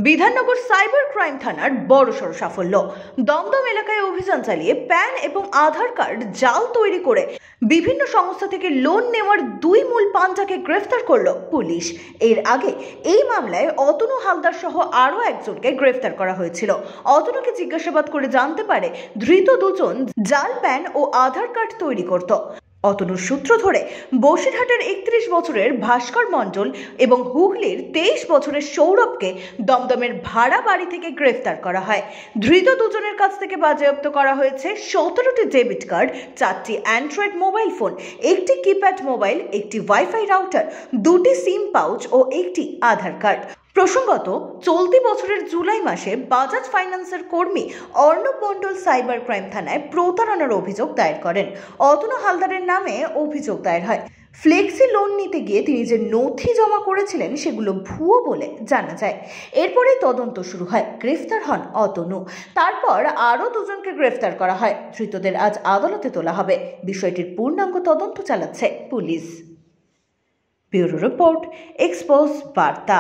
Bidhannagar cyber crime থানার বড়সড় সাফল্য। দমদম এলাকায় অভিযান চালিয়ে প্যান এবং আধার কার্ড জাল তৈরি করে বিভিন্ন সংস্থা থেকে লোন নেওয়ার দুই মূল পান্ডাকে গ্রেফতার করল পুলিশ। এর আগে এই মামলায় অতনু হালদার সহ আরও একজনকে গ্রেফতার করা হয়েছিল। অতনুকে জিজ্ঞাসাবাদ করে জানতে পারে ধৃত দুজন জাল প্যান ও আধার কার্ড তৈরি করত। অতনুর সূত্র ধরে বসিরহাটের 31 বছরের ভাস্কর মণ্ডল এবং হুগলির 23 বছরের সৌরভকে দমদমের ভাড়া বাড়ি থেকে গ্রেফতার করা হয়। ধৃত দুজনের কাছ থেকে বাজেয়াপ্ত করা হয়েছে 17টি ডেবিট কার্ড, 4টি অ্যান্ড্রয়েড মোবাইল ফোন, একটি কিপ্যাড মোবাইল, একটি ওয়াইফাই রাউটার, 2টি সিম পাউচ ও একটি আধার কার্ড। প্রসঙ্গত, চলতি বছরের জুলাই মাসে বাজাজ ফাইন্যান্সের কর্মী অর্ণব মণ্ডল সাইবার ক্রাইম থানায় প্রতারণার অভিযোগ দায়ের করেন। অতনু হালদারের নামে অভিযোগ দায়ের হয়। ফ্লেক্সি লোন নিতে গিয়ে তিনি যে নথি জমা করেছিলেন সেগুলো ভুয়ো বলে জানা যায়। এরপরেই তদন্ত শুরু হয়, গ্রেফতার হন অতনু। তারপর আরও দুজনকে গ্রেফতার করা হয়। ধৃতদের আজ আদালতে তোলা হবে। বিষয়টির পূর্ণাঙ্গ তদন্ত চালাচ্ছে পুলিশ। ব্যুরো রিপোর্ট, এক্সপোজ বার্তা।